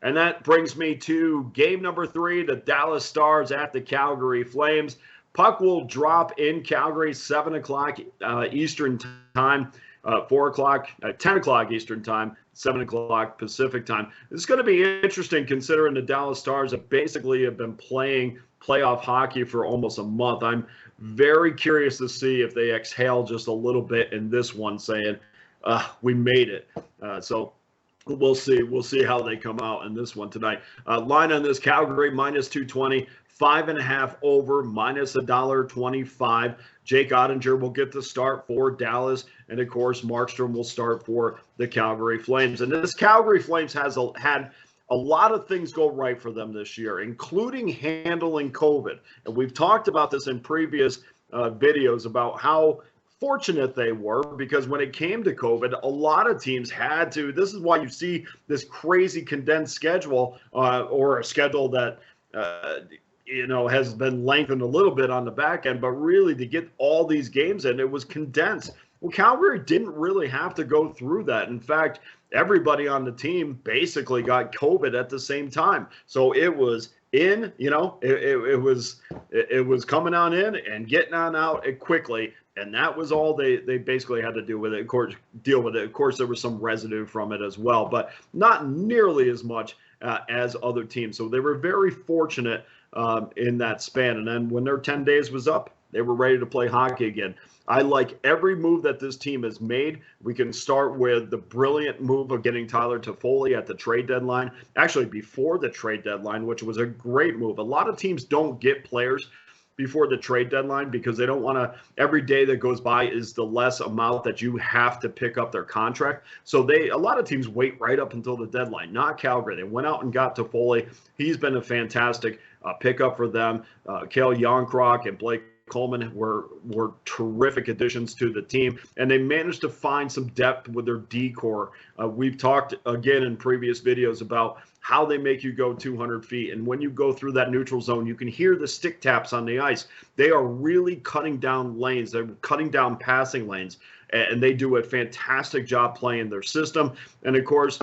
And that brings me to game number 3, the Dallas Stars at the Calgary Flames. Puck will drop in Calgary, 7 o'clock Eastern time, 4 o'clock, 10 o'clock Eastern time, 7 o'clock Pacific time. It's going to be interesting considering the Dallas Stars have been playing playoff hockey for almost a month. I'm very curious to see if they exhale just a little bit in this one, saying, we made it. So we'll see. We'll see how they come out in this one tonight. Line on this, Calgary minus 220, 5.5 over, minus $1.25. Jake Ottinger will get the start for Dallas. And, of course, Markstrom will start for the Calgary Flames. And this Calgary Flames has had a lot of things go right for them this year, including handling COVID. And we've talked about this in previous videos about how fortunate they were, because when it came to COVID, a lot of teams had to. This is why you see this crazy condensed schedule, or a schedule that has been lengthened a little bit on the back end, but really to get all these games in, it was condensed. Well, Calgary didn't really have to go through that. In fact, everybody on the team basically got COVID at the same time. So it was in, it was coming on in and getting on out quickly. And that was all they basically had to do with it. Of course, deal with it. Of course, there was some residue from it as well, but not nearly as much as other teams. So they were very fortunate in that span. And then when their 10 days was up, they were ready to play hockey again. I like every move that this team has made. We can start with the brilliant move of getting Tyler Toffoli at the trade deadline, actually before the trade deadline, which was a great move. A lot of teams don't get players before the trade deadline because they don't want to, every day that goes by is the less amount that you have to pick up their contract. So a lot of teams wait right up until the deadline, not Calgary. They went out and got Toffoli. He's been a fantastic pickup for them. Cale Yonkrock and Blake Coleman were terrific additions to the team, and they managed to find some depth with their D-core. We've talked again in previous videos about how they make you go 200 feet, and when you go through that neutral zone, you can hear the stick taps on the ice. They are really cutting down lanes. They're cutting down passing lanes, and they do a fantastic job playing their system. And of course,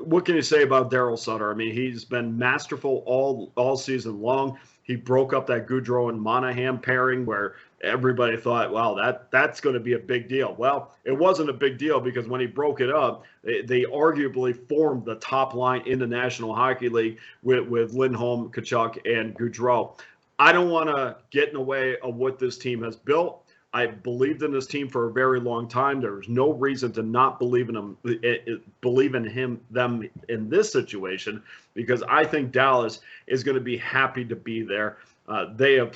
what can you say about Daryl Sutter? I mean, he's been masterful all season long. He broke up that Goudreau and Monahan pairing where everybody thought, wow, that's going to be a big deal. Well, it wasn't a big deal because when he broke it up, they arguably formed the top line in the National Hockey League with Lindholm, Tkachuk, and Goudreau. I don't want to get in the way of what this team has built. I believed in this team for a very long time. There's no reason to not believe in them in this situation, because I think Dallas is going to be happy to be there. They have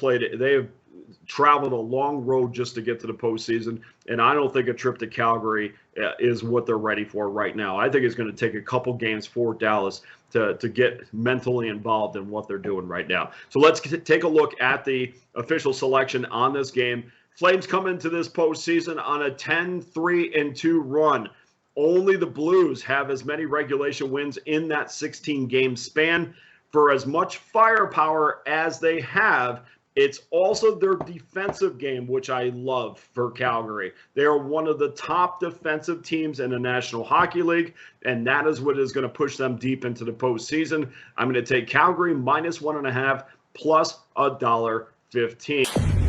traveled a long road just to get to the postseason, and I don't think a trip to Calgary is what they're ready for right now. I think it's going to take a couple games for Dallas to get mentally involved in what they're doing right now. So let's take a look at the official selection on this game. Flames come into this postseason on a 10-3-2 run. Only the Blues have as many regulation wins in that 16-game span. For as much firepower as they have, it's also their defensive game, which I love for Calgary. They are one of the top defensive teams in the National Hockey League, and that is what is going to push them deep into the postseason. I'm going to take Calgary minus 1.5 plus $1.15.